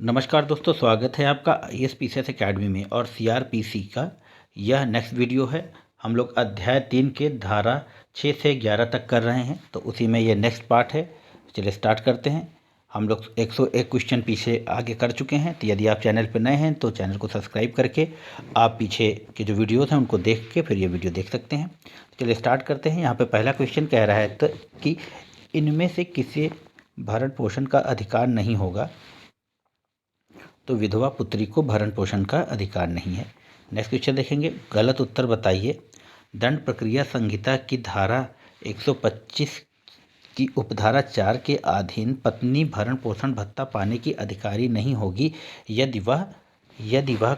नमस्कार दोस्तों, स्वागत है आपका IAS अकेडमी में। और CRPC का यह नेक्स्ट वीडियो है। हम लोग अध्याय 3 के धारा 6 से 11 तक कर रहे हैं, तो उसी में ये नेक्स्ट पार्ट है। चलिए स्टार्ट करते हैं। हम लोग 101 क्वेश्चन पीछे आगे कर चुके हैं, तो यदि आप चैनल पर नए हैं तो चैनल को सब्सक्राइब करके आप पीछे के जो वीडियोज़ हैं उनको देख के फिर ये वीडियो देख सकते हैं। चलिए स्टार्ट करते हैं। यहाँ पर पहला क्वेश्चन कह रहा है कि इनमें से किसी भरण पोषण का अधिकार नहीं होगा, तो विधवा पुत्री को भरण पोषण का अधिकार नहीं है। नेक्स्ट क्वेश्चन देखेंगे, गलत उत्तर बताइए। दंड प्रक्रिया संहिता की धारा 125 की उपधारा 4 के अधीन पत्नी भरण पोषण भत्ता पाने की अधिकारी नहीं होगी यदि वह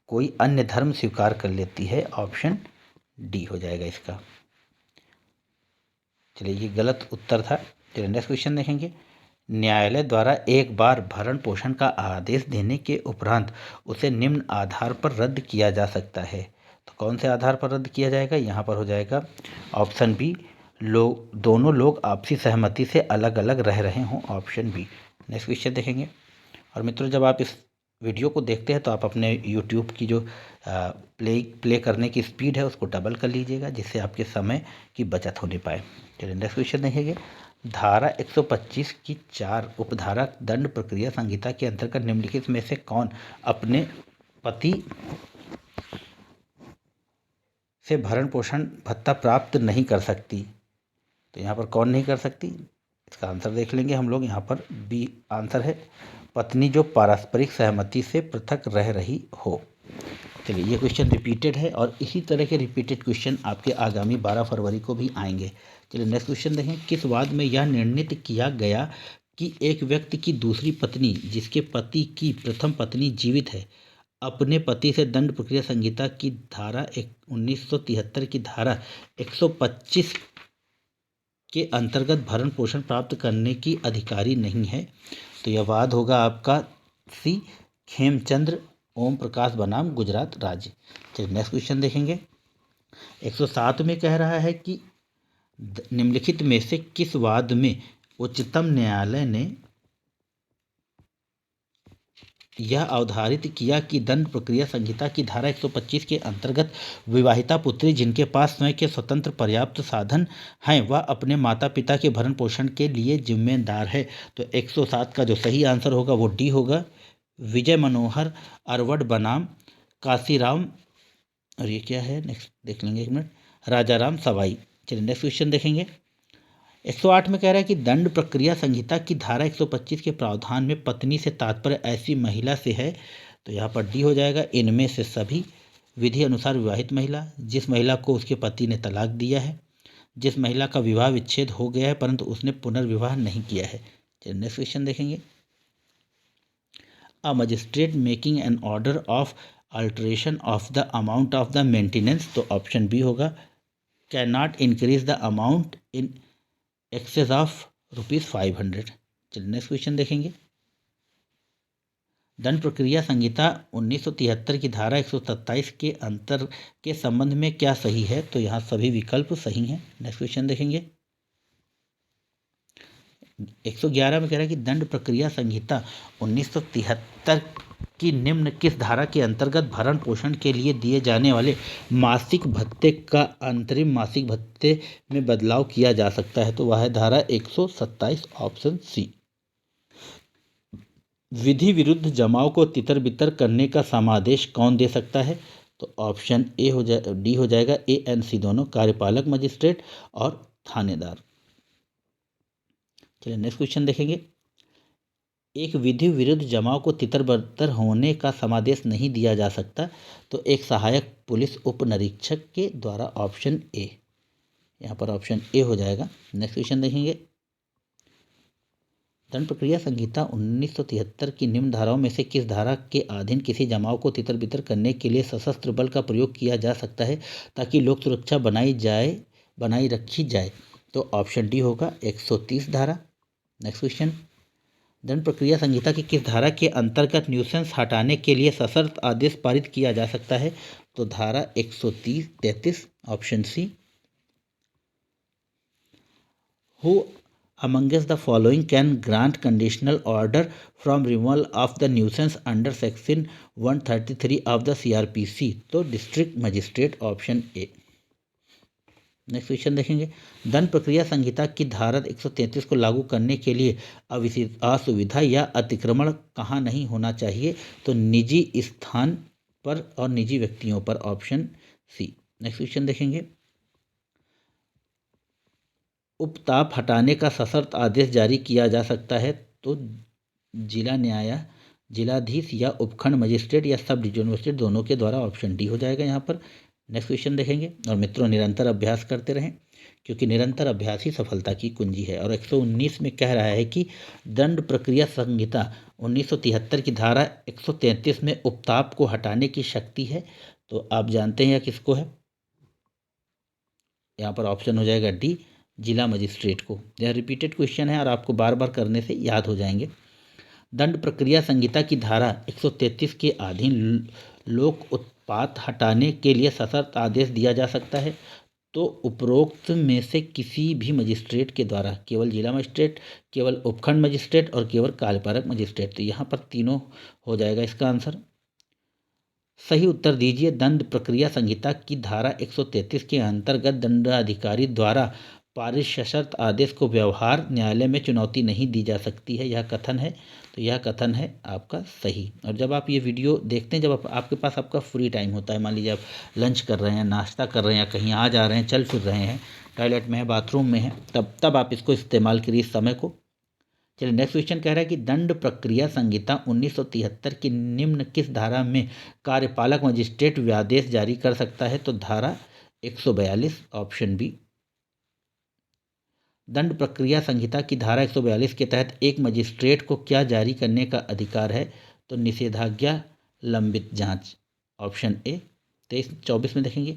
कोई अन्य धर्म स्वीकार कर लेती है। ऑप्शन डी हो जाएगा इसका। चलिए ये गलत उत्तर था। चलिए नेक्स्ट क्वेश्चन देखेंगे, न्यायालय द्वारा एक बार भरण पोषण का आदेश देने के उपरांत उसे निम्न आधार पर रद्द किया जा सकता है। तो कौन से आधार पर रद्द किया जाएगा? यहाँ पर हो जाएगा ऑप्शन बी, दोनों लोग आपसी सहमति से अलग अलग रह रहे हों। Option B. नेक्स्ट क्वेश्चन देखेंगे। और मित्रों, जब आप इस वीडियो को देखते हैं तो आप अपने यूट्यूब की जो प्ले करने की स्पीड है उसको डबल कर लीजिएगा, जिससे आपके समय की बचत होने पाए। चलिए नेक्स्ट क्वेश्चन देखेंगे, धारा 125 की 4 उपधारा दंड प्रक्रिया संहिता के अंतर्गत निम्नलिखित में से कौन अपने पति से भरण पोषण भत्ता प्राप्त नहीं कर सकती? तो यहाँ पर कौन नहीं कर सकती, इसका आंसर देख लेंगे हम लोग। यहाँ पर बी आंसर है, पत्नी जो पारस्परिक सहमति से पृथक रह रही हो। चलिए ये क्वेश्चन रिपीटेड है और इसी तरह के रिपीटेड क्वेश्चन आपके आगामी 12 फरवरी को भी आएंगे। चलिए नेक्स्ट क्वेश्चन देखें, किस वाद में यह निर्णित किया गया कि एक व्यक्ति की दूसरी पत्नी जिसके पति की प्रथम पत्नी जीवित है अपने पति से दंड प्रक्रिया संहिता की धारा 1973 की धारा 125 के अंतर्गत भरण पोषण प्राप्त करने की अधिकारी नहीं है? तो यह वाद होगा आपका सी, खेमचंद्र ओम प्रकाश बनाम गुजरात राज्य। चलिए नेक्स्ट क्वेश्चन देखेंगे, 107 में कह रहा है कि निम्नलिखित में से किस वाद में उच्चतम न्यायालय ने यह अवधारित किया कि दंड प्रक्रिया संहिता की धारा 125 के अंतर्गत विवाहिता पुत्री जिनके पास स्वयं के स्वतंत्र पर्याप्त साधन हैं वह अपने माता पिता के भरण पोषण के लिए जिम्मेदार है? तो 107 का जो सही आंसर होगा वो डी होगा, विजय मनोहर अरवड़ बनाम काशीराम, और ये क्या है नेक्स्ट देख लेंगे एक मिनट, राजाराम सवाई। चलिए नेक्स्ट क्वेश्चन देखेंगे, 108 में कह रहा है कि दंड प्रक्रिया संहिता की धारा 125 के प्रावधान में पत्नी से तात्पर्य ऐसी महिला से है? तो यहाँ पर डी हो जाएगा, इनमें से सभी। विधि अनुसार विवाहित महिला, जिस महिला को उसके पति ने तलाक दिया है, जिस महिला का विवाह विच्छेद हो गया है परंतु उसने पुनर्विवाह नहीं किया है। चलिए नेक्स्ट क्वेश्चन देखेंगे, a magistrate making an order of alteration of the amount of the maintenance, तो ऑप्शन बी होगा, can not increase the amount in excess of ₹500। चलिए नेक्स्ट क्वेश्चन देखेंगे, दंड प्रक्रिया संहिता 1973 की धारा 127 के अंतर के संबंध में क्या सही है? तो यहाँ सभी विकल्प सही हैं। नेक्स्ट क्वेश्चन देखेंगे, 111 में कह रहा है कि दंड प्रक्रिया संहिता 1973 की निम्न किस धारा के अंतर्गत भरण पोषण के लिए दिए जाने वाले मासिक भत्ते का अंतरिम मासिक भत्ते में बदलाव किया जा सकता है? तो वह है धारा 127, ऑप्शन सी। विधि विरुद्ध जमाव को तितर बितर करने का समादेश कौन दे सकता है? तो ऑप्शन डी हो जाएगा, ANC दोनों, कार्यपालक मजिस्ट्रेट और थानेदार। चलिए नेक्स्ट क्वेश्चन देखेंगे, एक विधि विरुद्ध जमाव को तितर बितर होने का समादेश नहीं दिया जा सकता, तो एक सहायक पुलिस उप निरीक्षक के द्वारा। ऑप्शन ए, यहाँ पर ऑप्शन ए हो जाएगा। नेक्स्ट क्वेश्चन देखेंगे, दंड प्रक्रिया संहिता 1973 की निम्न धाराओं में से किस धारा के अधीन किसी जमाव को तितर बितर करने के लिए सशस्त्र बल का प्रयोग किया जा सकता है ताकि लोक सुरक्षा बनाई रखी जाए? तो ऑप्शन डी होगा, 130 धारा। नेक्स्ट क्वेश्चन, दंड प्रक्रिया संहिता की किस धारा के अंतर्गत न्यूसेंस हटाने के लिए सशर्त आदेश पारित किया जा सकता है? तो धारा 133, option C. Who amongst the following can grant conditional order from removal of the nuisance under section 133 of the CRPC। तो district magistrate option A. Next question देखेंगे, दंड प्रक्रिया संहिता की धारा 133 को लागू करने के लिए असुविधा या अतिक्रमण कहाँ नहीं होना चाहिए? तो निजी स्थान पर और निजी व्यक्तियों पर, ऑप्शन सी। नेक्स्ट क्वेश्चन देखेंगे, उपताप हटाने का सशर्त आदेश जारी किया जा सकता है? तो जिलाधीश या उपखंड मजिस्ट्रेट या सब डिवीजन मजिस्ट्रेट दोनों के द्वारा, ऑप्शन डी हो जाएगा यहाँ पर। नेक्स्ट क्वेश्चन देखेंगे, और मित्रों निरंतर अभ्यास करते रहें क्योंकि निरंतर अभ्यास ही सफलता की कुंजी है। और 119 में कह रहा है कि दंड प्रक्रिया संहिता 1973 की धारा 133 में उपताप को हटाने की शक्ति है। तो आप जानते हैं या किसको है? यहाँ पर ऑप्शन हो जाएगा डी, जिला मजिस्ट्रेट को। यह रिपीटेड क्वेश्चन है और आपको बार बार करने से याद हो जाएंगे। दंड प्रक्रिया संहिता की धारा 133 के अधीन लोक उत्पात हटाने के लिए सशर्त आदेश दिया जा सकता है। तो उपरोक्त में से किसी भी मजिस्ट्रेट के द्वारा, केवल जिला मजिस्ट्रेट, केवल उपखंड मजिस्ट्रेट और केवल कार्यपालक मजिस्ट्रेट। तो यहाँ पर तीनों हो जाएगा इसका आंसर। सही उत्तर दीजिए। दंड प्रक्रिया संहिता की धारा 133 के अंतर्गत दंडाधिकारी द्वारा पारित सशर्त आदेश को व्यवहार न्यायालय में चुनौती नहीं दी जा सकती है, यह कथन है। तो यह कथन है आपका सही। और जब आप ये वीडियो देखते हैं, जब आपके पास आपका फ्री टाइम होता है, मान लीजिए आप लंच कर रहे हैं, नाश्ता कर रहे हैं, या कहीं आ जा रहे हैं, चल फिर रहे हैं, टॉयलेट में है, बाथरूम में है, तब आप इसको इस्तेमाल करिए इस समय को। चलिए नेक्स्ट क्वेश्चन कह रहा है कि दंड प्रक्रिया संहिता 1973 की निम्न किस धारा में कार्यपालक मजिस्ट्रेट व्यादेश जारी कर सकता है? तो धारा 142, ऑप्शन बी। दंड प्रक्रिया संहिता की धारा 142 के तहत एक मजिस्ट्रेट को क्या जारी करने का अधिकार है? तो निषेधाज्ञा, लंबित जांच, ऑप्शन ए। 23-24 में देखेंगे,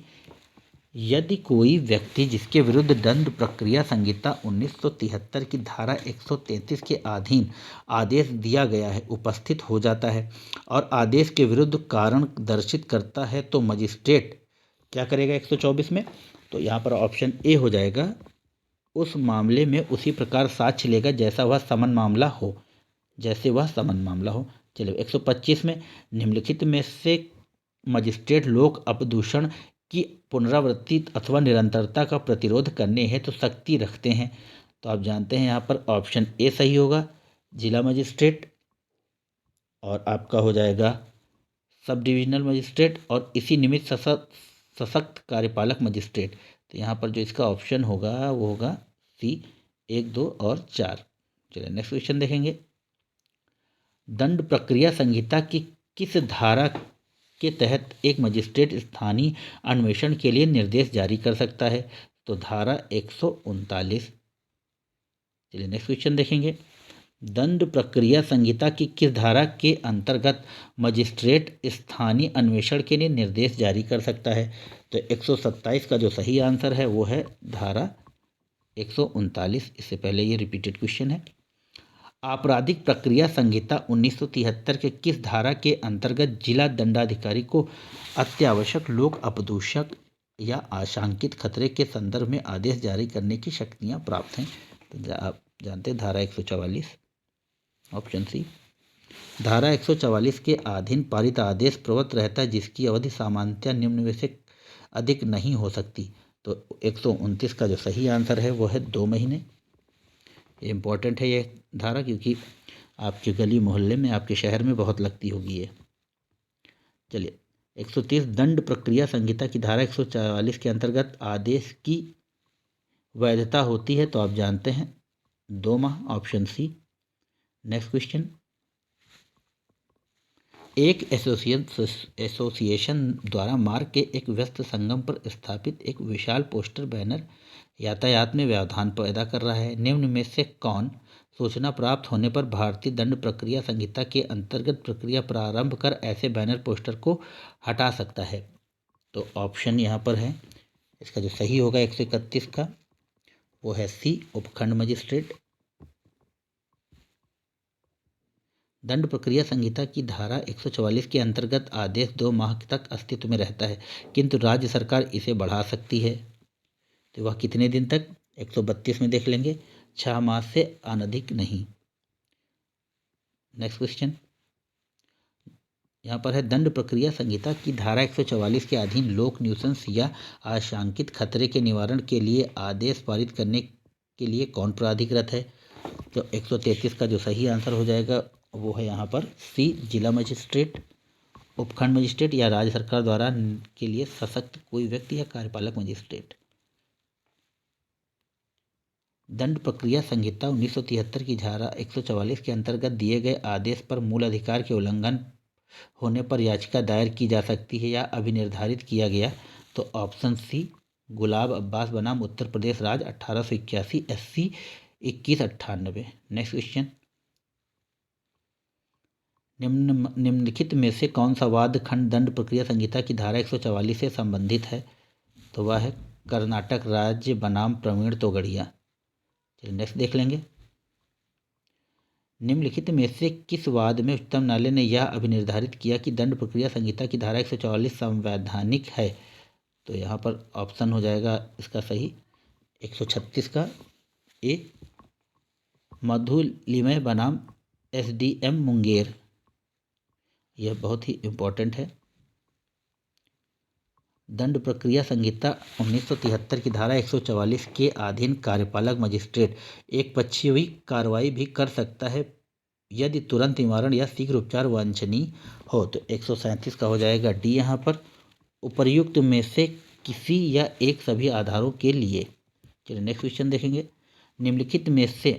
यदि कोई व्यक्ति जिसके विरुद्ध दंड प्रक्रिया संहिता 1973 की धारा 133 के अधीन आदेश दिया गया है उपस्थित हो जाता है और आदेश के विरुद्ध कारण दर्शित करता है, तो मजिस्ट्रेट क्या करेगा 124 में? तो यहाँ पर ऑप्शन ए हो जाएगा, उस मामले में उसी प्रकार साक्ष्य लेगा जैसा वह समन मामला हो, जैसे वह समन मामला हो। चलिए 125 में, निम्नलिखित में से मजिस्ट्रेट लोक अपदूषण की पुनरावृत्ति अथवा निरंतरता का प्रतिरोध करने हेतु तो शक्ति रखते हैं। तो आप जानते हैं यहाँ पर ऑप्शन ए सही होगा, जिला मजिस्ट्रेट, और आपका हो जाएगा सब डिविजनल मजिस्ट्रेट, और इसी निमित्त सशक्त कार्यपालक मजिस्ट्रेट। तो यहाँ पर जो इसका ऑप्शन होगा वो होगा सी, 1, 2 और 4। चलिए नेक्स्ट क्वेश्चन देखेंगे, दंड प्रक्रिया संहिता की किस धारा के तहत एक मजिस्ट्रेट स्थानीय अन्वेषण के लिए निर्देश जारी कर सकता है? तो धारा 139। चलिए नेक्स्ट क्वेश्चन देखेंगे, दंड प्रक्रिया संहिता की किस धारा के अंतर्गत मजिस्ट्रेट स्थानीय अन्वेषण के लिए निर्देश जारी कर सकता है? तो 127 का जो सही आंसर है वो है धारा 139। इससे पहले ये रिपीटेड क्वेश्चन है। आपराधिक प्रक्रिया संहिता 1973 के किस धारा के अंतर्गत जिला दंडाधिकारी को अत्यावश्यक लोक अपदूषक या आशंकित खतरे के संदर्भ में आदेश जारी करने की शक्तियां प्राप्त हैं? तो आप जानते हैं धारा 144, ऑप्शन सी। धारा 144 के अधीन पारित आदेश प्रवृत्त रहता है जिसकी अवधि सामान्यतः निम्न में से अधिक नहीं हो सकती। तो 129 का जो सही आंसर है वो है 2 महीने। ये इम्पॉर्टेंट है ये धारा, क्योंकि आपके गली मोहल्ले में, आपके शहर में बहुत लगती होगी ये। चलिए 130, दंड प्रक्रिया संहिता की धारा 144 के अंतर्गत आदेश की वैधता होती है? तो आप जानते हैं 2 माह, ऑप्शन सी। नेक्स्ट क्वेश्चन, एक एसोसिएशन द्वारा मार्ग के एक व्यस्त संगम पर स्थापित एक विशाल पोस्टर बैनर यातायात में व्यवधान पैदा कर रहा है। निम्न में से कौन सूचना प्राप्त होने पर भारतीय दंड प्रक्रिया संहिता के अंतर्गत प्रक्रिया प्रारंभ कर ऐसे बैनर पोस्टर को हटा सकता है? तो ऑप्शन यहाँ पर है, इसका जो सही होगा 131 का वो है सी, उपखंड मजिस्ट्रेट। दंड प्रक्रिया संहिता की धारा 144 के अंतर्गत आदेश 2 माह तक अस्तित्व में रहता है, किंतु राज्य सरकार इसे बढ़ा सकती है। तो वह कितने दिन तक? 132 में देख लेंगे, 6 मास से अनधिक नहीं। नेक्स्ट क्वेश्चन यहाँ पर है, दंड प्रक्रिया संहिता की धारा 144 के अधीन लोक न्यूसेंस या आशंकित खतरे के निवारण के लिए आदेश पारित करने के लिए कौन प्राधिकृत है? तो 133 का जो सही आंसर हो जाएगा वो है यहाँ पर सी, जिला मजिस्ट्रेट, उपखंड मजिस्ट्रेट या राज्य सरकार द्वारा के लिए सशक्त कोई व्यक्ति या कार्यपालक मजिस्ट्रेट। दंड प्रक्रिया संहिता 1973 की धारा 144 के अंतर्गत दिए गए आदेश पर मूल अधिकार के उल्लंघन होने पर याचिका दायर की जा सकती है या अभिनिर्धारित किया गया। तो ऑप्शन सी, गुलाब अब्बास बनाम उत्तर प्रदेश राज्य 1881 SC 2198। नेक्स्ट क्वेश्चन, निम्नलिखित में से कौन सा वाद खंड दंड प्रक्रिया संहिता की धारा 144 से संबंधित है? तो वह है कर्नाटक राज्य बनाम प्रवीण तोगड़िया। चलिए नेक्स्ट देख लेंगे। निम्नलिखित में से किस वाद में उच्चतम न्यायालय ने यह अभिनिर्धारित किया कि दंड प्रक्रिया संहिता की धारा 144 संवैधानिक है? तो यहाँ पर ऑप्शन हो जाएगा इसका सही 136 का ए, मधुलिमय बनाम SDM मुंगेर। यह बहुत ही इम्पोर्टेंट है। दंड प्रक्रिया संहिता 1973 की धारा 144 के अधीन कार्यपालक मजिस्ट्रेट एक पक्षीय कार्रवाई भी कर सकता है यदि तुरंत निवारण या शीघ्र उपचार वांछनीय हो। तो 137 का हो जाएगा डी यहाँ पर, उपर्युक्त में से किसी या एक सभी आधारों के लिए। चलिए नेक्स्ट क्वेश्चन देखेंगे। निम्नलिखित में से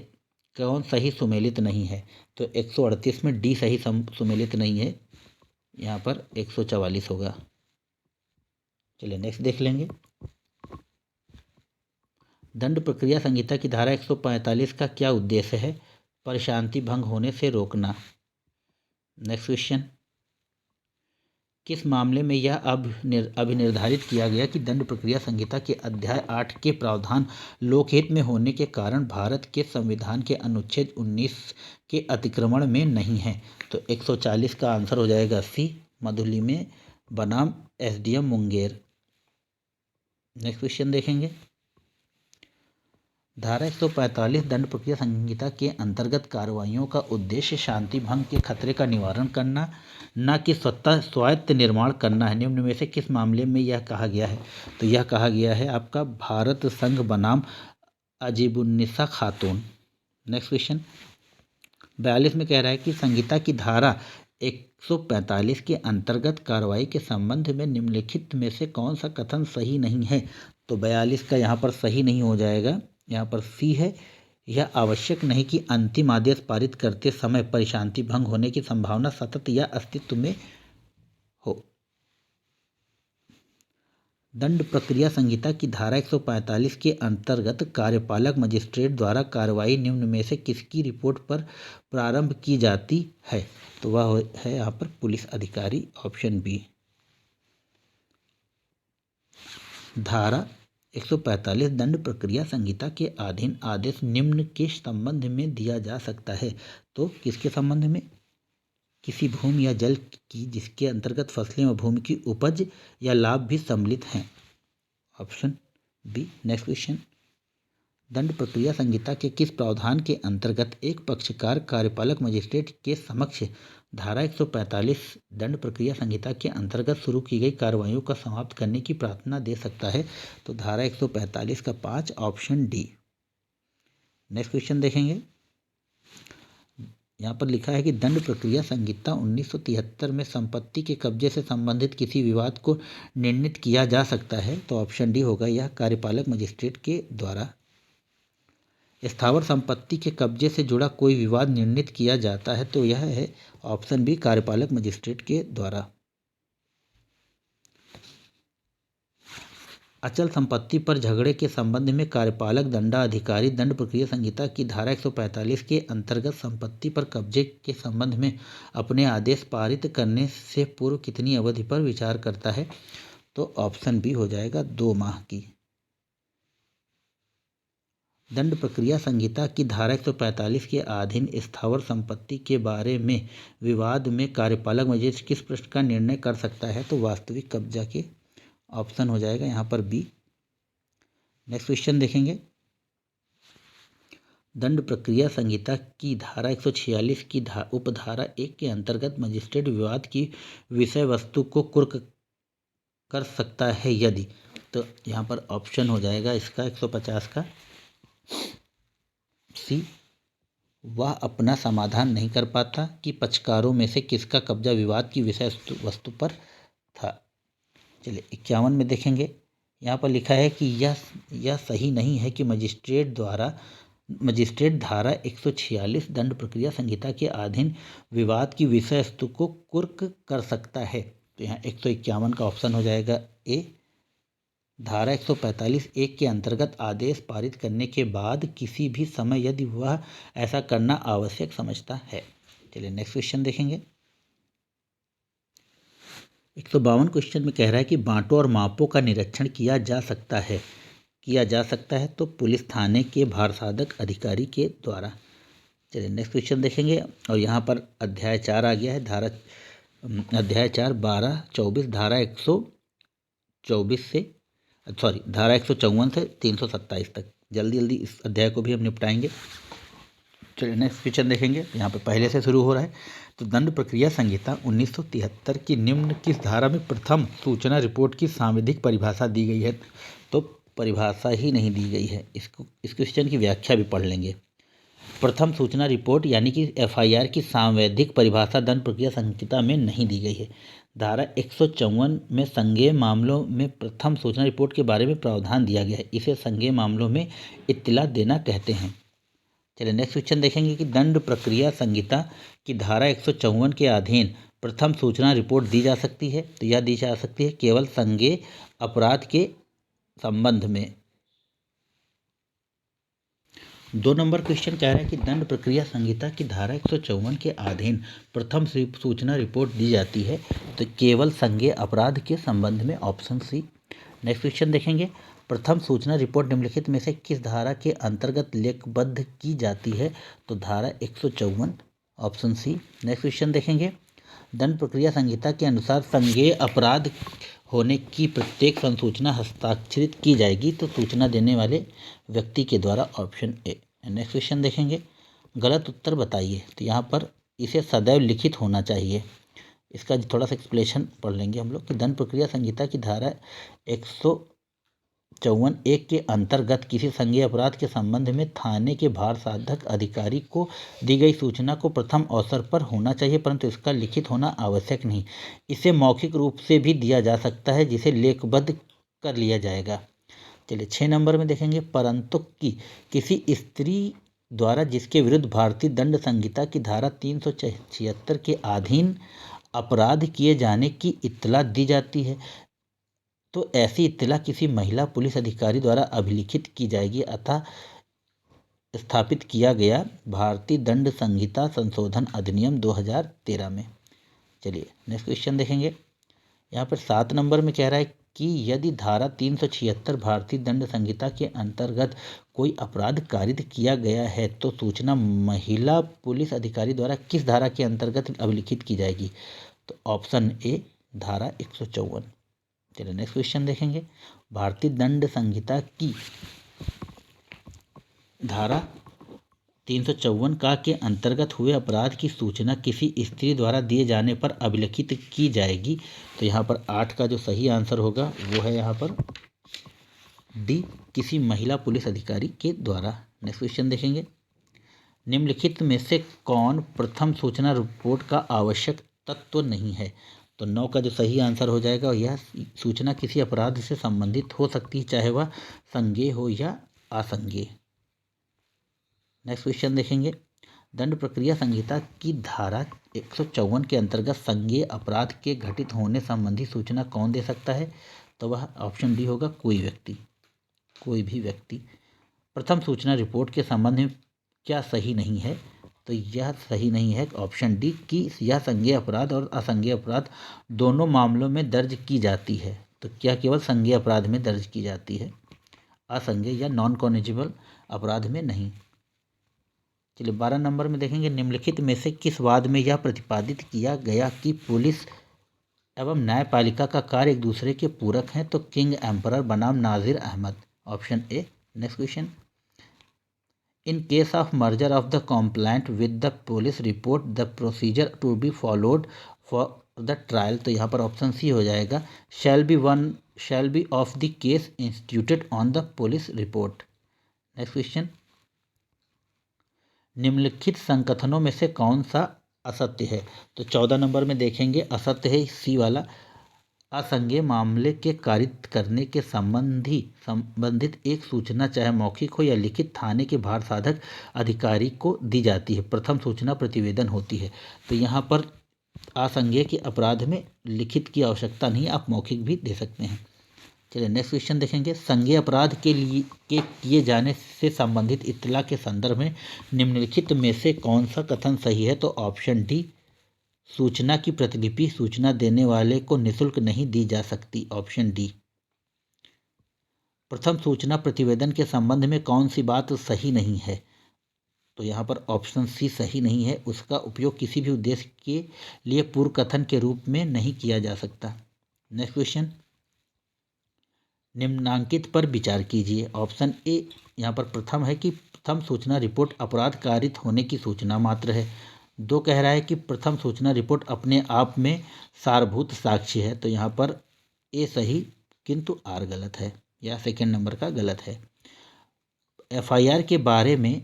कौन सही सुमेलित नहीं है? तो 138 में डी सही सुमेलित नहीं है, यहाँ पर 144 होगा। चलिए नेक्स्ट देख लेंगे। दंड प्रक्रिया संहिता की धारा 145 का क्या उद्देश्य है? प्रशांति भंग होने से रोकना। नेक्स्ट क्वेश्चन, किस मामले में यह अभिनिर्धारित किया गया कि दंड प्रक्रिया संहिता के अध्याय 8 के प्रावधान लोकहित में होने के कारण भारत के संविधान के अनुच्छेद 19 के अतिक्रमण में नहीं है? तो 140 का आंसर हो जाएगा सी, मधुलिमय बनाम SDM मुंगेर। नेक्स्ट क्वेश्चन देखेंगे। धारा 145 दंड प्रक्रिया संहिता के अंतर्गत कार्रवाइयों का उद्देश्य शांति भंग के खतरे का निवारण करना, न कि स्वतः स्वायत्त निर्माण करना है। निम्न में से किस मामले में यह कहा गया है? तो यह कहा गया है आपका भारत संघ बनाम अजीबुन्निसा खातून। नेक्स्ट क्वेश्चन 42 में कह रहा है कि संहिता की धारा 145 के अंतर्गत कार्रवाई के संबंध में निम्नलिखित में से कौन सा कथन सही नहीं है? तो 42 का यहाँ पर सही नहीं हो जाएगा, यहाँ पर सी है, यह आवश्यक नहीं कि अंतिम आदेश पारित करते समय परिशांति भंग होने की संभावना सतत या अस्तित्व में हो। दंड प्रक्रिया संहिता की धारा 145 के अंतर्गत कार्यपालक मजिस्ट्रेट द्वारा कार्रवाई निम्न में से किसकी रिपोर्ट पर प्रारंभ की जाती है? तो वह है यहाँ पर पुलिस अधिकारी, ऑप्शन बी। धारा 145 दंड प्रक्रिया संहिता के अधीन आदेश निम्न के संबंध में दिया जा सकता है। तो किसके संबंध में? किसी भूमि या जल की जिसके अंतर्गत फसलें व भूमि की उपज या लाभ भी सम्मिलित हैं, ऑप्शन बी। नेक्स्ट क्वेश्चन, दंड प्रक्रिया संहिता के किस प्रावधान के अंतर्गत एक पक्षकार कार्यपालक मजिस्ट्रेट के समक्ष धारा 145 दंड प्रक्रिया संहिता के अंतर्गत शुरू की गई कार्रवाइयों का समाप्त करने की प्रार्थना दे सकता है? तो धारा 145 का 5, ऑप्शन डी। नेक्स्ट क्वेश्चन देखेंगे। यहाँ पर लिखा है कि दंड प्रक्रिया संहिता 1973 में संपत्ति के कब्जे से संबंधित किसी विवाद को निर्णीत किया जा सकता है? तो ऑप्शन डी होगा, यह कार्यपालक मजिस्ट्रेट के द्वारा। स्थावर संपत्ति के कब्जे से जुड़ा कोई विवाद निर्णीत किया जाता है तो यह है ऑप्शन बी, कार्यपालक मजिस्ट्रेट के द्वारा। अचल संपत्ति पर झगड़े के संबंध में कार्यपालक दंडाधिकारी दंड प्रक्रिया संहिता की धारा 145 के अंतर्गत संपत्ति पर कब्जे के संबंध में अपने आदेश पारित करने से पूर्व कितनी अवधि पर विचार करता है? तो ऑप्शन बी हो जाएगा 2 माह की। दंड प्रक्रिया संहिता की धारा 145 के अधीन स्थावर संपत्ति के बारे में विवाद में कार्यपालक मजिस्ट्रेट किस प्रश्न का निर्णय कर सकता है? तो वास्तविक कब्जा के, ऑप्शन हो जाएगा यहाँ पर बी। नेक्स्ट क्वेश्चन देखेंगे। दंड प्रक्रिया संहिता की धारा 146 की उपधारा 1 के अंतर्गत मजिस्ट्रेट विवाद की विषय वस्तु को कुर्क कर सकता है यदि, तो यहाँ पर ऑप्शन हो जाएगा इसका 150 का सी, वह अपना समाधान नहीं कर पाता कि पक्षकारों में से किसका कब्जा विवाद की विषय वस्तु पर था। चलिए 51 में देखेंगे, यहाँ पर लिखा है कि यह सही नहीं है कि मजिस्ट्रेट धारा 146 दंड प्रक्रिया संहिता के अधीन विवाद की विषय वस्तु को कुर्क कर सकता है। तो यहाँ 151 का ऑप्शन हो जाएगा ए। धारा 145(1) के अंतर्गत आदेश पारित करने के बाद किसी भी समय यदि वह ऐसा करना आवश्यक समझता है। चलिए नेक्स्ट क्वेश्चन देखेंगे। 152 क्वेश्चन में कह रहा है कि बांटो और मापों का निरीक्षण किया जा सकता है तो पुलिस थाने के भारसाधक अधिकारी के द्वारा। चलिए नेक्स्ट क्वेश्चन देखेंगे, और यहाँ पर अध्याय 4 आ गया है। अध्याय 4 12-24 धारा 154 से 327 तक। जल्दी इस अध्याय को भी हम निपटाएंगे। चलिए नेक्स्ट क्वेश्चन देखेंगे, यहाँ पे पहले से शुरू हो रहा है। तो दंड प्रक्रिया संहिता 1973 की निम्न किस धारा में प्रथम सूचना रिपोर्ट की सांविधिक परिभाषा दी गई है? तो परिभाषा ही नहीं दी गई है, इस क्वेश्चन की व्याख्या भी पढ़ लेंगे। प्रथम सूचना रिपोर्ट यानी कि FIR की सांवैधिक परिभाषा दंड प्रक्रिया संहिता में नहीं दी गई है। धारा 154 में संज्ञेय मामलों में प्रथम सूचना रिपोर्ट के बारे में प्रावधान दिया गया है। इसे संज्ञेय मामलों में इत्तला देना कहते हैं। चलिए नेक्स्ट क्वेश्चन देखेंगे कि दंड प्रक्रिया संहिता की धारा 154 के अधीन प्रथम सूचना रिपोर्ट दी जा सकती है। तो यह दी जा सकती है केवल संज्ञेय अपराध के संबंध में। 2 नंबर क्वेश्चन कह रहा है कि दंड प्रक्रिया संहिता की धारा 154 के अधीन प्रथम सूचना रिपोर्ट दी जाती है तो केवल संज्ञेय अपराध के संबंध में, ऑप्शन सी। नेक्स्ट क्वेश्चन देखेंगे, प्रथम सूचना रिपोर्ट निम्नलिखित में से किस धारा के अंतर्गत लेखबद्ध की जाती है? तो धारा 154, ऑप्शन सी। नेक्स्ट क्वेश्चन देखेंगे, दंड प्रक्रिया संहिता के अनुसार संज्ञेय अपराध होने की प्रत्येक संसूचना हस्ताक्षरित की जाएगी तो सूचना देने वाले व्यक्ति के द्वारा, ऑप्शन ए। नेक्स्ट क्वेश्चन देखेंगे, गलत उत्तर बताइए। तो यहाँ पर इसे सदैव लिखित होना चाहिए। इसका थोड़ा सा एक्सप्लेनेशन पढ़ लेंगे हम लोग कि दंड प्रक्रिया संहिता की धारा 154(1) के अंतर्गत किसी संज्ञेय अपराध के संबंध में थाने के भारसाधक अधिकारी को दी गई सूचना को प्रथम अवसर पर होना चाहिए, परंतु इसका लिखित होना आवश्यक नहीं। इसे मौखिक रूप से भी दिया जा सकता है जिसे लेखबद्ध कर लिया जाएगा। चलिए 6 नंबर में देखेंगे, परंतु कि किसी स्त्री द्वारा जिसके विरुद्ध भारतीय दंड संहिता की धारा 376 के अधीन अपराध किए जाने की इत्तला दी जाती है तो ऐसी इत्तला किसी महिला पुलिस अधिकारी द्वारा अभिलिखित की जाएगी अतः स्थापित किया गया भारतीय दंड संहिता संशोधन अधिनियम 2013 में। चलिए नेक्स्ट क्वेश्चन देखेंगे, यहाँ पर 7 नंबर में कह रहा है कि यदि धारा 376 भारतीय दंड संहिता के अंतर्गत कोई अपराध कारित किया गया है तो सूचना महिला पुलिस अधिकारी द्वारा किस धारा के अंतर्गत अभिलिखित की जाएगी? तो ऑप्शन ए, धारा 154। चलिए नेक्स्ट क्वेश्चन देखेंगे, भारतीय दंड संहिता की धारा 354 का के अंतर्गत हुए अपराध की सूचना किसी स्त्री द्वारा दिए जाने पर अभिलिखित की जाएगी। तो यहाँ पर 8 का जो सही आंसर होगा वो है यहाँ पर डी, किसी महिला पुलिस अधिकारी के द्वारा। नेक्स्ट क्वेश्चन देखेंगे, निम्नलिखित में से कौन प्रथम सूचना रिपोर्ट का आवश्यक तत्व नहीं है? तो 9 का जो सही आंसर हो जाएगा, यह सूचना किसी अपराध से संबंधित हो सकती है चाहे वह संज्ञेय हो या असंज्ञेय। नेक्स्ट क्वेश्चन देखेंगे, दंड प्रक्रिया संहिता की धारा 154 के अंतर्गत संज्ञेय अपराध के घटित होने संबंधी सूचना कौन दे सकता है? तो वह ऑप्शन डी होगा, कोई भी व्यक्ति। प्रथम सूचना रिपोर्ट के संबंध में क्या सही नहीं है? तो यह सही नहीं है, ऑप्शन डी कि यह संज्ञेय अपराध और असंज्ञेय अपराध दोनों मामलों में दर्ज की जाती है। तो क्या केवल संज्ञेय अपराध में दर्ज की जाती है, असंज्ञेय या नॉन कॉग्निजेबल अपराध में नहीं। चलिए 12 नंबर में देखेंगे, निम्नलिखित में से किस वाद में यह प्रतिपादित किया गया कि पुलिस एवं न्यायपालिका का कार्य एक दूसरे के पूरक हैं? तो किंग एम्परर बनाम Nazir Ahmad, option A. Next question, in case of merger of the complaint with the police report the procedure to be followed for the trial, तो यहाँ पर ऑप्शन सी हो जाएगा, shall be of the case instituted on the police report. Next question, निम्नलिखित संकथनों में से कौन सा असत्य है? तो 14 नंबर में देखेंगे असत्य है सी वाला, असंज्ञेय मामले के कारित करने के संबंधित एक सूचना चाहे मौखिक हो या लिखित थाने के भार साधक अधिकारी को दी जाती है, प्रथम सूचना प्रतिवेदन होती है। तो यहाँ पर असंज्ञेय के अपराध में लिखित की आवश्यकता नहीं, आप मौखिक भी दे सकते हैं। चलिए नेक्स्ट क्वेश्चन देखेंगे, संज्ञेय अपराध के किए जाने से संबंधित इत्तला के संदर्भ में निम्नलिखित में से कौन सा कथन सही है? तो ऑप्शन डी, सूचना की प्रतिलिपि सूचना देने वाले को निःशुल्क नहीं दी जा सकती, ऑप्शन डी। प्रथम सूचना प्रतिवेदन के संबंध में कौन सी बात सही नहीं है? तो यहाँ पर ऑप्शन सी सही नहीं है, उसका उपयोग किसी भी उद्देश्य के लिए पूर्व कथन के रूप में नहीं किया जा सकता। नेक्स्ट क्वेश्चन, निम्नांकित पर विचार कीजिए। ऑप्शन ए यहाँ पर प्रथम है कि प्रथम सूचना रिपोर्ट अपराध कारित होने की सूचना मात्र है। दो कह रहा है कि प्रथम सूचना रिपोर्ट अपने आप में सारभूत साक्ष्य है, तो यहाँ पर ए सही किंतु आर गलत है, या सेकेंड नंबर का गलत है। एफआईआर के बारे में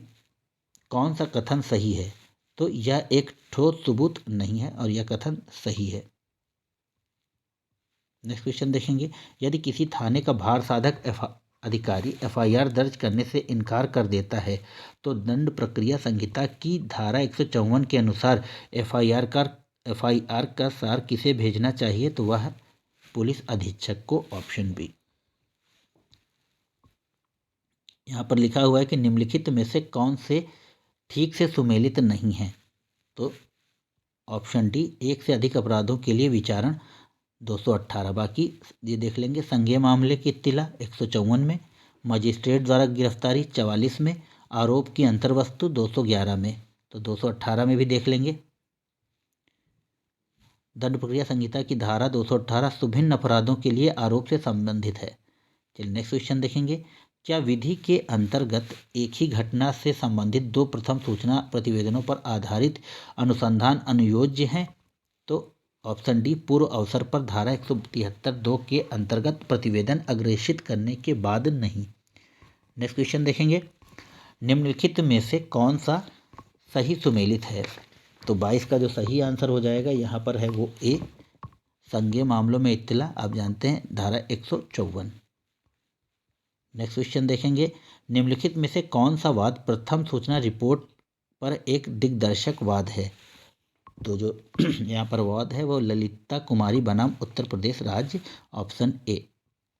कौन सा कथन सही है? तो यह एक ठोस सबूत नहीं है और यह कथन सही है। नेक्स्ट क्वेश्चन देखेंगे, यदि किसी थाने का भार साधक अधिकारी एफआईआर दर्ज करने से इनकार कर देता है तो दंड प्रक्रिया संहिता की धारा 154 के अनुसार एफआईआर का सार किसे भेजना चाहिए? तो वह पुलिस अधीक्षक को, ऑप्शन बी। यहाँ पर लिखा हुआ है कि निम्नलिखित में से कौन से ठीक से सुमेलित नहीं है? तो ऑप्शन डी, एक से अधिक अपराधों के लिए विचारण 218, बाकी ये देख लेंगे। संज्ञेय मामले की इत्तिला 154 में, मजिस्ट्रेट द्वारा गिरफ्तारी 44 में, आरोप की अंतर्वस्तु 211 में, तो 218 में भी देख लेंगे। दंड प्रक्रिया संहिता की धारा 218 सुभिन्न अपराधों के लिए आरोप से संबंधित है। चलिए नेक्स्ट क्वेश्चन देखेंगे, क्या विधि के अंतर्गत एक ही घटना से संबंधित दो प्रथम सूचना प्रतिवेदनों पर आधारित अनुसंधान अनुयोज्य हैं? तो ऑप्शन डी, पूर्व अवसर पर धारा 173(2) के अंतर्गत प्रतिवेदन अग्रेषित करने के बाद नहीं। नेक्स्ट क्वेश्चन देखेंगे, निम्नलिखित में से कौन सा सही सुमेलित है? तो 22 का जो सही आंसर हो जाएगा यहाँ पर है वो ए, संज्ञेय मामलों में इत्तिला, आप जानते हैं धारा 154। नेक्स्ट क्वेश्चन देखेंगे, निम्नलिखित में से कौन सा वाद प्रथम सूचना रिपोर्ट पर एक दिग्दर्शक वाद है? तो जो यहाँ पर वाद है वो ललिता कुमारी बनाम उत्तर प्रदेश राज्य, ऑप्शन ए।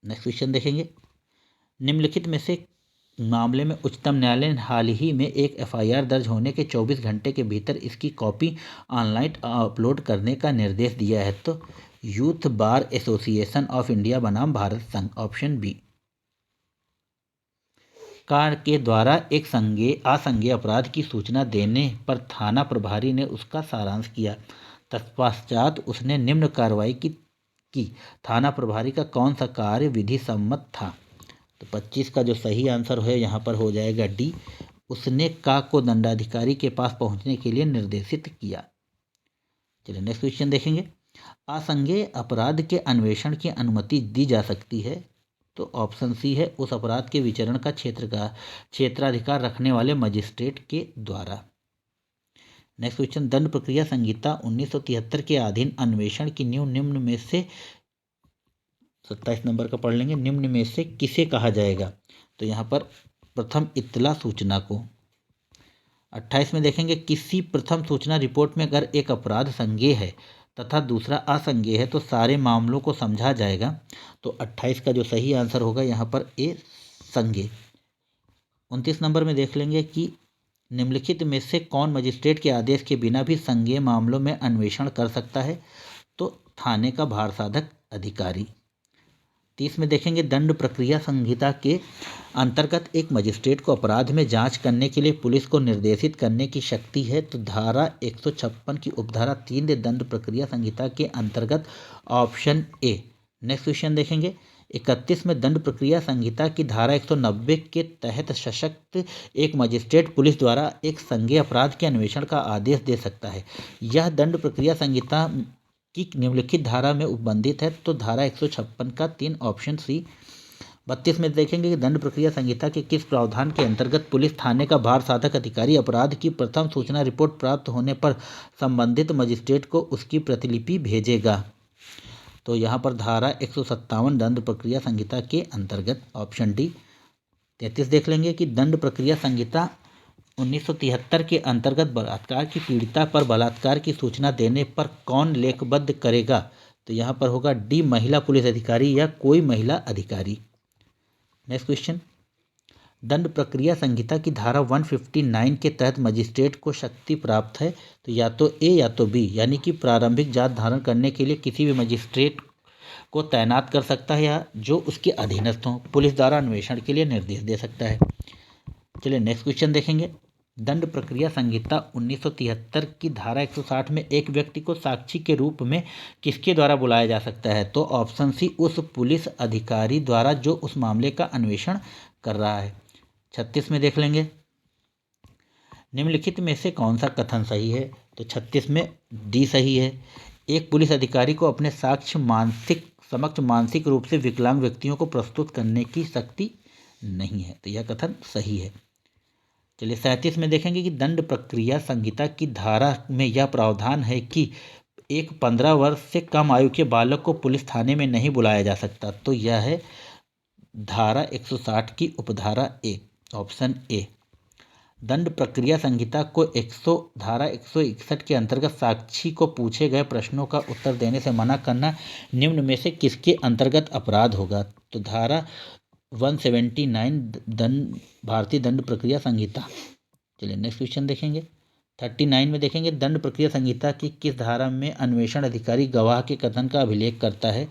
नेक्स्ट क्वेश्चन देखेंगे, निम्नलिखित में से मामले में उच्चतम न्यायालय ने हाल ही में एक एफआईआर दर्ज होने के 24 घंटे के भीतर इसकी कॉपी ऑनलाइन अपलोड करने का निर्देश दिया है? तो youth bar association of India बनाम भारत संघ, ऑप्शन बी। कार के द्वारा एक असंज्ञेय अपराध की सूचना देने पर थाना प्रभारी ने उसका सारांश किया, तत्पश्चात उसने निम्न कार्रवाई की थाना प्रभारी का कौन सा कार्य विधि सम्मत था? तो 25 का जो सही आंसर है यहाँ पर हो जाएगा डी, उसने का को दंडाधिकारी के पास पहुँचने के लिए निर्देशित किया। चलिए नेक्स्ट क्वेश्चन देखेंगे, असंज्ञेय अपराध के अन्वेषण की अनुमति दी जा सकती है? तो ऑप्शन सी है, उस अपराध के विचरण का क्षेत्राधिकार रखने वाले मजिस्ट्रेट के द्वारा। नेक्स्ट क्वेश्चन, दंड प्रक्रिया संहिता 1973 के अधीन अन्वेषण की निम्न में से 27 नंबर का पढ़ लेंगे, निम्न में से किसे कहा जाएगा? तो यहाँ पर प्रथम इत्तला सूचना को। 28 में देखेंगे, किसी प्रथम सूचना रिपोर्ट में अगर एक अपराध संज्ञेय है तथा दूसरा असंज्ञेय है तो सारे मामलों को समझा जाएगा। तो 28 का जो सही आंसर होगा यहाँ पर ए, संज्ञेय। 29 नंबर में देख लेंगे कि निम्नलिखित में से कौन मजिस्ट्रेट के आदेश के बिना भी संज्ञेय मामलों में अन्वेषण कर सकता है? तो थाने का भार साधक अधिकारी। 30 में देखेंगे, दंड प्रक्रिया संहिता के अंतर्गत एक मजिस्ट्रेट को अपराध में जांच करने के लिए पुलिस को निर्देशित करने की शक्ति है? तो धारा 156 की उपधारा 3 दंड प्रक्रिया संहिता के अंतर्गत, ऑप्शन ए। नेक्स्ट क्वेश्चन देखेंगे, 31 में दंड प्रक्रिया संहिता की धारा 190 के तहत सशक्त एक मजिस्ट्रेट पुलिस द्वारा एक संज्ञेय अपराध के अन्वेषण का आदेश दे सकता है। यह दंड प्रक्रिया संहिता की निम्नलिखित धारा में उपबंधित है। तो धारा 156 का 3 ऑप्शन सी। 32 में देखेंगे कि दंड प्रक्रिया संहिता के किस प्रावधान के अंतर्गत पुलिस थाने का भार साधक अधिकारी अपराध की प्रथम सूचना रिपोर्ट प्राप्त होने पर संबंधित मजिस्ट्रेट को उसकी प्रतिलिपि भेजेगा। तो यहाँ पर धारा 157 दंड प्रक्रिया संहिता के अंतर्गत ऑप्शन डी। 33 देख लेंगे कि दंड प्रक्रिया संहिता 1973 के अंतर्गत बलात्कार की पीड़िता पर बलात्कार की सूचना देने पर कौन लेखबद्ध करेगा। तो यहाँ पर होगा डी, महिला पुलिस अधिकारी या कोई महिला अधिकारी। नेक्स्ट क्वेश्चन, दंड प्रक्रिया संहिता की धारा 159 के तहत मजिस्ट्रेट को शक्ति प्राप्त है। तो या तो ए या तो बी, यानी कि प्रारंभिक जांच धारण करने के लिए किसी भी मजिस्ट्रेट को तैनात कर सकता है या जो उसके अधीनस्थ हों। पुलिस द्वारा अन्वेषण के लिए निर्देश दे सकता है। चलिए नेक्स्ट क्वेश्चन देखेंगे। दंड प्रक्रिया संहिता 1973 की धारा 160 में एक व्यक्ति को साक्षी के रूप में किसके द्वारा बुलाया जा सकता है। तो ऑप्शन सी, उस पुलिस अधिकारी द्वारा जो उस मामले का अन्वेषण कर रहा है। 36 में देख लेंगे, निम्नलिखित में से कौन सा कथन सही है। तो 36 में डी सही है। एक पुलिस अधिकारी को अपने समक्ष मानसिक रूप से विकलांग व्यक्तियों को प्रस्तुत करने की शक्ति नहीं है। तो यह कथन सही है। चलिए 37 में देखेंगे कि दंड प्रक्रिया संहिता की धारा में यह प्रावधान है कि एक 15 वर्ष से कम आयु के बालक को पुलिस थाने में नहीं बुलाया जा सकता। तो यह है धारा 160 की उपधारा ए, ऑप्शन ए। दंड प्रक्रिया संहिता को धारा 161 के अंतर्गत साक्षी को पूछे गए प्रश्नों का उत्तर देने से मना करना निम्न में से किसके अंतर्गत अपराध होगा। तो धारा 179 भारतीय दंड प्रक्रिया संहिता। चलिए नेक्स्ट क्वेश्चन देखेंगे। 39 में देखेंगे, दंड प्रक्रिया संहिता की किस धारा में अन्वेषण अधिकारी गवाह के कथन का अभिलेख करता है।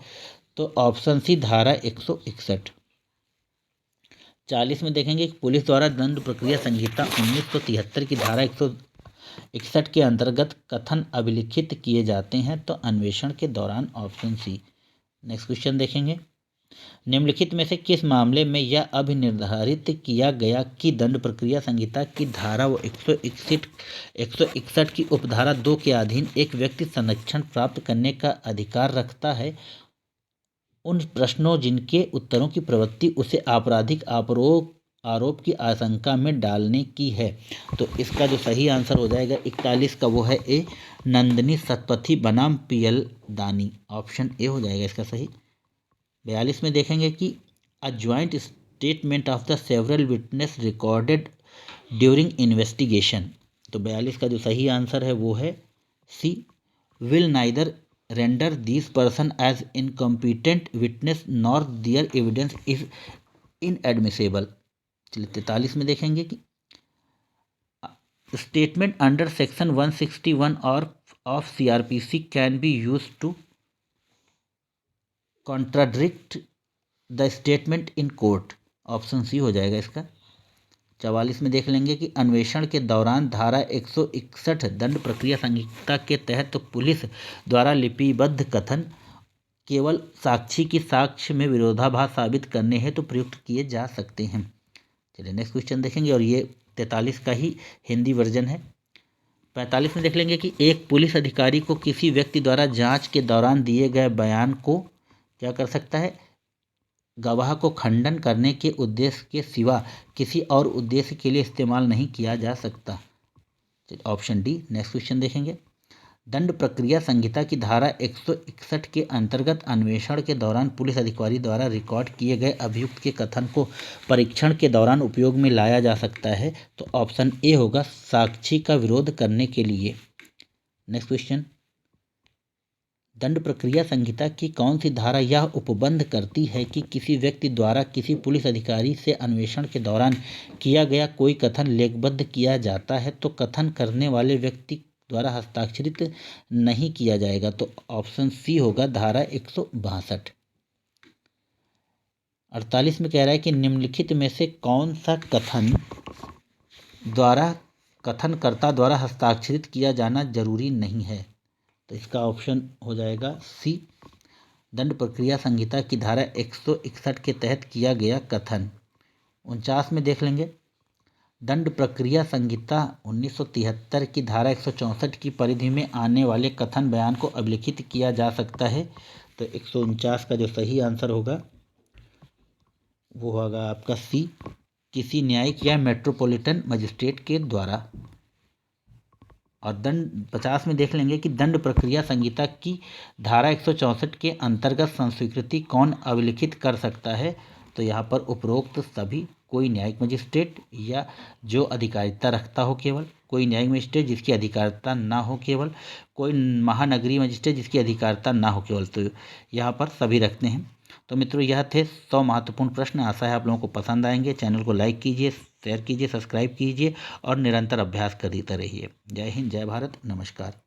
तो ऑप्शन सी, धारा 161। 40 में देखेंगे कि पुलिस द्वारा दंड प्रक्रिया संहिता 1973 की धारा 161 के अंतर्गत कथन अभिलिखित किए जाते हैं। तो अन्वेषण के दौरान, ऑप्शन सी। नेक्स्ट क्वेश्चन देखेंगे, निम्नलिखित में से किस मामले में यह अभिनिर्धारित किया गया कि दंड प्रक्रिया संहिता की धारा 161 की उपधारा 2 के अधीन एक व्यक्ति संरक्षण प्राप्त करने का अधिकार रखता है उन प्रश्नों जिनके उत्तरों की प्रवृत्ति उसे आपराधिक आरोप की आशंका में डालने की है। तो इसका जो सही आंसर हो जाएगा 41 का, वो है ए, नंदिनी सतपथी बनाम PL दानी, ऑप्शन ए हो जाएगा इसका सही। 42 में देखेंगे कि a joint statement of the several witness recorded during investigation. तो 42 का जो सही आंसर है वो है C, will neither render this person as incompetent witness nor their evidence is inadmissible. चलिए 43 में देखेंगे कि स्टेटमेंट अंडर सेक्शन 161 और of CRPC can be use to contradict the statement in court, option C हो जाएगा इसका। 44 में देख लेंगे कि अन्वेषण के दौरान धारा 161 दंड प्रक्रिया संहिता के तहत तो पुलिस द्वारा लिपिबद्ध कथन केवल साक्षी की साक्ष्य में विरोधाभास साबित करने हेतु प्रयुक्त किए जा सकते हैं। चलिए नेक्स्ट क्वेश्चन देखेंगे और ये 43 का ही हिंदी वर्जन है। 45 में देख लेंगे कि एक पुलिस अधिकारी को किसी व्यक्ति द्वारा जांच के दौरान दिए गए बयान को क्या कर सकता है, गवाह को खंडन करने के उद्देश्य के सिवा किसी और उद्देश्य के लिए इस्तेमाल नहीं किया जा सकता। Option D. नेक्स्ट क्वेश्चन देखेंगे, दंड प्रक्रिया संहिता की धारा 161 के अंतर्गत अन्वेषण के दौरान पुलिस अधिकारी द्वारा रिकॉर्ड किए गए अभियुक्त के कथन को परीक्षण के दौरान उपयोग में लाया जा सकता है। तो ऑप्शन ए होगा, साक्षी का विरोध करने के लिए। नेक्स्ट क्वेश्चन, दंड प्रक्रिया संहिता की कौन सी धारा यह उपबंध करती है कि किसी व्यक्ति द्वारा किसी पुलिस अधिकारी से अन्वेषण के दौरान किया गया कोई कथन लेखबद्ध किया जाता है तो कथन करने वाले व्यक्ति द्वारा हस्ताक्षरित नहीं किया जाएगा। तो ऑप्शन सी होगा, धारा 162। 48 में कह रहा है कि निम्नलिखित में से कौन सा कथनकर्ता द्वारा हस्ताक्षरित किया जाना जरूरी नहीं है। तो इसका ऑप्शन हो जाएगा सी, दंड प्रक्रिया संहिता की धारा 161 के तहत किया गया कथन। 49 में देख लेंगे, दंड प्रक्रिया संहिता 1973 की धारा 164 की परिधि में आने वाले कथन बयान को अभिलिखित किया जा सकता है। तो 149 का जो सही आंसर होगा वो होगा आपका सी, किसी न्यायिक या मेट्रोपॉलिटन मजिस्ट्रेट के द्वारा। और दंड 50 में देख लेंगे कि दंड प्रक्रिया संहिता की धारा 164 के अंतर्गत संस्वीकृति कौन अभिलिखित कर सकता है। तो यहाँ पर उपरोक्त सभी, कोई न्यायिक मजिस्ट्रेट या जो अधिकारिता रखता हो केवल, कोई न्यायिक मजिस्ट्रेट जिसकी अधिकारिता ना हो केवल, कोई महानगरीय मजिस्ट्रेट जिसकी अधिकारिता ना हो केवल। तो यहाँ पर सभी रखते हैं। तो मित्रों, यह थे 100 महत्वपूर्ण प्रश्न। आशा है आप लोगों को पसंद आएंगे। चैनल को लाइक कीजिए, शेयर कीजिए, सब्सक्राइब कीजिए और निरंतर अभ्यास करते रहिए। जय हिंद, जय भारत, नमस्कार।